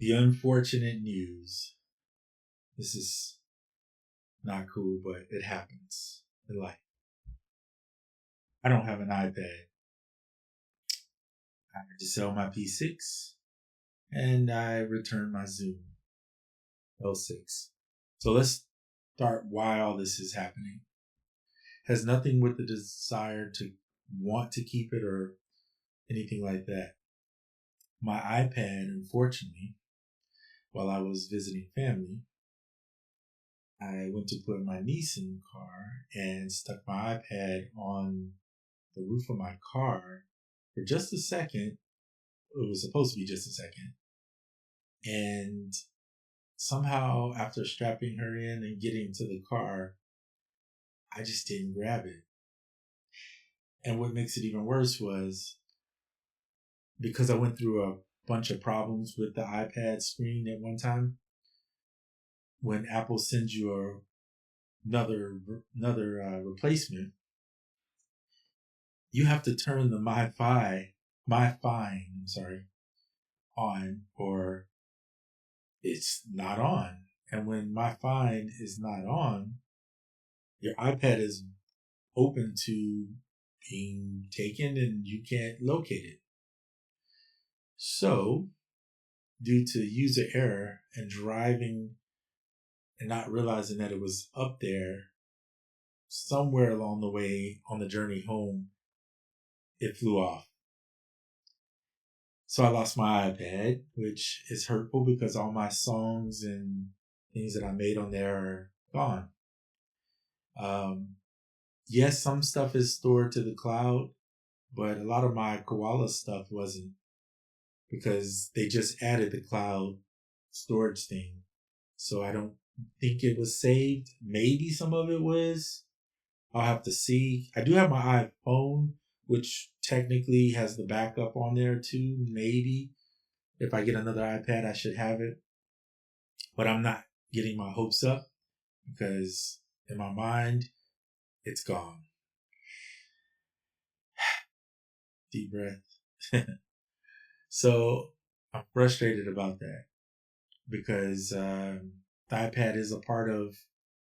The unfortunate news. This is not cool, but it happens in life. I don't have an iPad. I had to sell my P-6 and I returned my Zoom L6. So let's start why all this is happening. Has nothing with the desire to want to keep it or anything like that. My iPad, unfortunately, while I was visiting family, I went to put my niece in the car and stuck my iPad on the roof of my car for just a second. It was supposed to be just a second. And somehow, after strapping her in and getting to the car, I just didn't grab it. And what makes it even worse was because I went through a bunch of problems with the iPad screen at one time. When Apple sends you another replacement, you have to turn the on, or it's not on. And when My Find is not on, your iPad is open to being taken and you can't locate it. So, due to user error and driving and not realizing that it was up there, somewhere along the way on the journey home, it flew off. So I lost my iPad, which is hurtful because all my songs and things that I made on there are gone. Yes, some stuff is stored to the cloud, but a lot of my Koala stuff wasn't, because they just added the cloud storage thing. So I don't think it was saved. Maybe some of it was. I'll have to see. I do have my iPhone, which technically has the backup on there too. Maybe if I get another iPad, I should have it. But I'm not getting my hopes up because in my mind, it's gone. Deep breath. So I'm frustrated about that because the iPad is a part of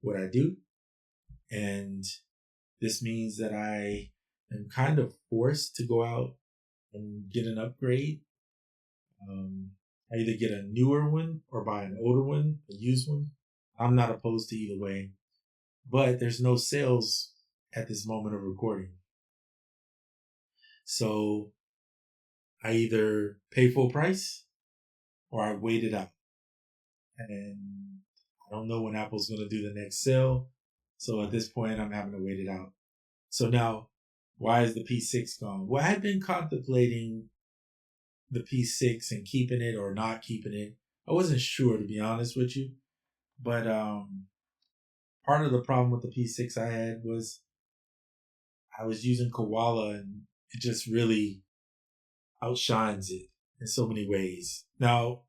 what I do. And this means that I am kind of forced to go out and get an upgrade. I either get a newer one or buy an older one, a used one. I'm not opposed to either way, but there's no sales at this moment of recording. So I either pay full price or I wait it out. And I don't know when Apple's going to do the next sale. So at this point, I'm having to wait it out. So now, why is the P-6 gone? Well, I had been contemplating the P-6 and keeping it or not keeping it. I wasn't sure, to be honest with you. But part of the problem with the P-6 I had was I was using Koala and it just really outshines it in so many ways. Now,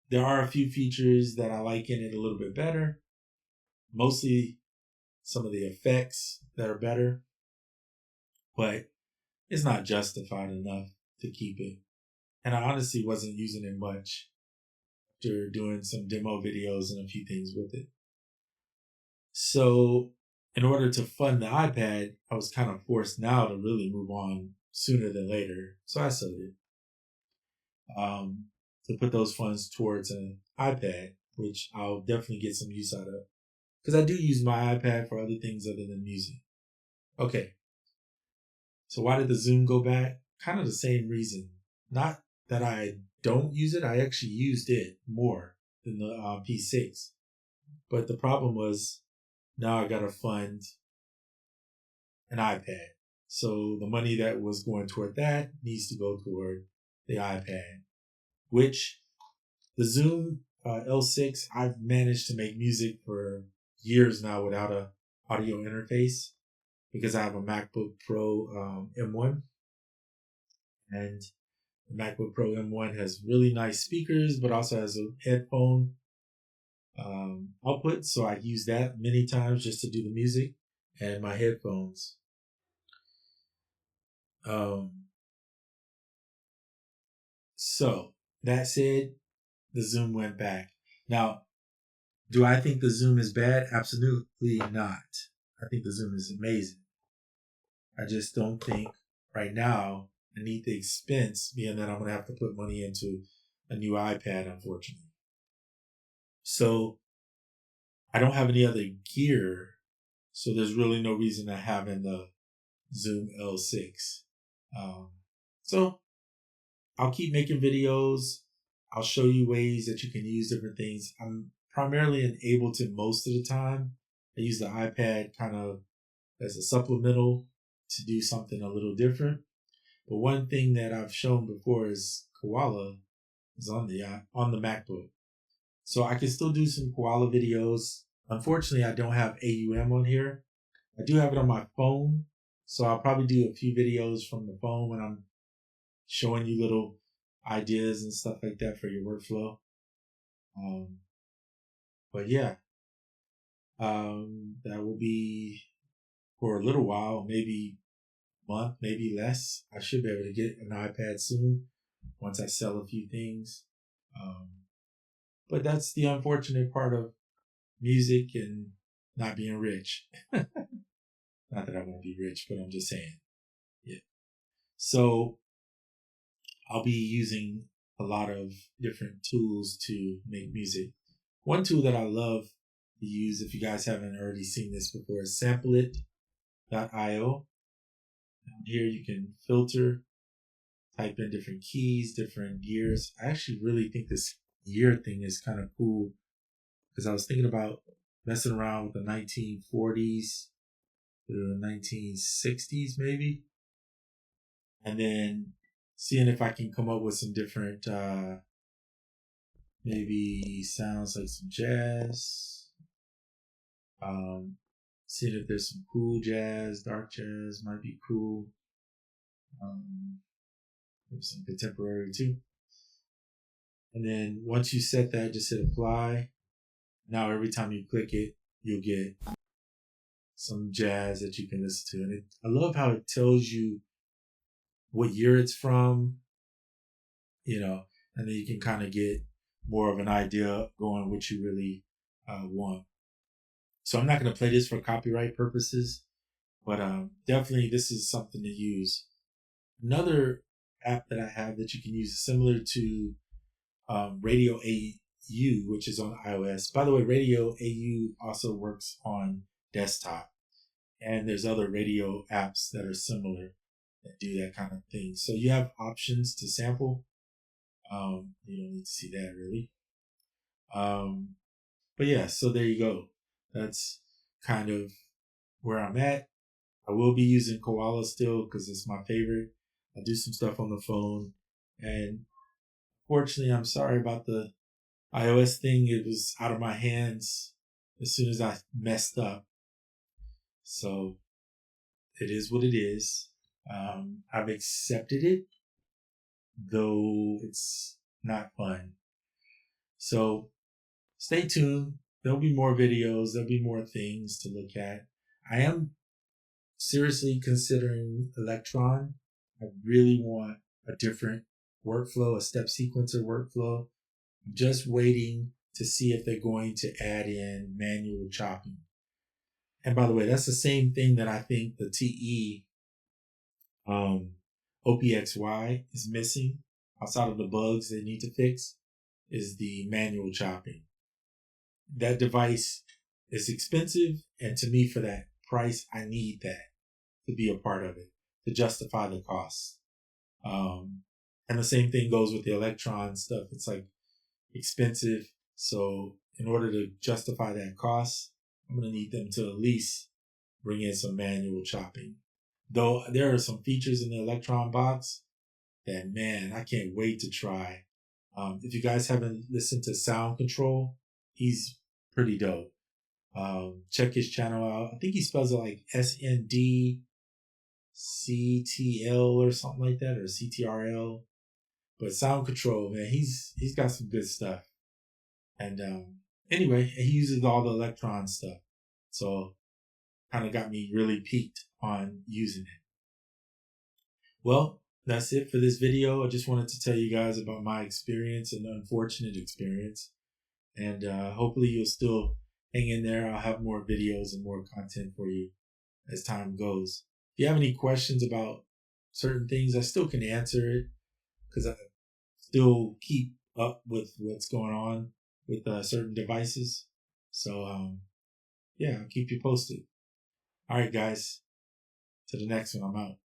there are a few features that I like in it a little bit better. Mostly some of the effects that are better. But it's not justified enough to keep it. And I honestly wasn't using it much after doing some demo videos and a few things with it. So in order to fund the iPad, I was kind of forced now to really move on sooner than later. So I sold it to put those funds towards an iPad, which I'll definitely get some use out of. Because I do use my iPad for other things other than music. Okay. So why did the Zoom go back? Kind of the same reason. Not that I don't use it. I actually used it more than the P-6. But the problem was now I got to fund an iPad. So the money that was going toward that needs to go toward the iPad, which the Zoom L6, I've managed to make music for years now without a audio interface because I have a MacBook Pro M1. And the MacBook Pro M1 has really nice speakers, but also has a headphone output. So I use that many times just to do the music and my headphones. So that said, the zoom went back. Now, do I think the zoom is bad? Absolutely not. I think the zoom is amazing. I just don't think right now I need the expense, being that I'm going to have to put money into a new iPad, unfortunately. So I don't have any other gear, so there's really no reason to having the Zoom L6. So I'll keep making videos. I'll show you ways that you can use different things. I'm primarily in Ableton most of the time. I use the iPad kind of as a supplemental to do something a little different. But one thing that I've shown before is Koala is on the MacBook. So I can still do some Koala videos. Unfortunately, I don't have AUM on here. I do have it on my phone. So I'll probably do a few videos from the phone when I'm showing you little ideas and stuff like that for your workflow. But yeah, that will be for a little while, maybe a month, maybe less. I should be able to get an iPad soon once I sell a few things. But that's the unfortunate part of music and not being rich. Not that I want to be rich, but I'm just saying. Yeah. So I'll be using a lot of different tools to make music. One tool that I love to use, if you guys haven't already seen this before, is sampleit.io. Here you can filter, type in different keys, different gears. I actually really think this gear thing is kind of cool because I was thinking about messing around with the 1940s, the 1960s maybe, and then seeing if I can come up with some different maybe sounds like some jazz. Seeing if there's some cool jazz, dark jazz might be cool. Maybe some contemporary too. And then once you set that, just hit apply. Now every time you click it, you'll get some jazz that you can listen to. And I love how it tells you what year it's from, and then you can kind of get more of an idea going what you really want. So I'm not going to play this for copyright purposes, but definitely this is something to use. Another app that I have that you can use is similar to Radio AU, which is on iOS. By the way, Radio AU also works on desktop, and there's other radio apps that are similar that do that kind of thing. So you have options to sample. You don't need to see that really. But yeah, so there you go. That's kind of where I'm at. I will be using Koala still because it's my favorite. I do some stuff on the phone, and fortunately, I'm sorry about the iOS thing. It was out of my hands as soon as I messed up. So it is what it is. I've accepted it, though it's not fun. So stay tuned. There'll be more videos. There'll be more things to look at. I am seriously considering Electron. I really want a different workflow, a step sequencer workflow. I'm just waiting to see if they're going to add in manual chopping. And by the way, that's the same thing that I think the TE OPXY is missing outside of the bugs they need to fix is the manual chopping. That device is expensive, and to me, for that price, I need that to be a part of it, to justify the cost. And the same thing goes with the Electron stuff. It's like expensive. So in order to justify that cost, I'm going to need them to at least bring in some manual chopping. Though there are some features in the Electron box that, man, I can't wait to try. If you guys haven't listened to Sound Control, he's pretty dope. Check his channel out. I think he spells it like SNDCTL or something like that, or CTRL. But Sound Control, man, he's got some good stuff. And anyway, he uses all the Electron stuff. So kind of got me really peaked on using it. Well, that's it for this video. I just wanted to tell you guys about my experience, an unfortunate experience. And hopefully you'll still hang in there. I'll have more videos and more content for you as time goes. If you have any questions about certain things, I still can answer it because I still keep up with what's going on with certain devices. So, yeah, I'll keep you posted. All right, guys. To the next one. I'm out.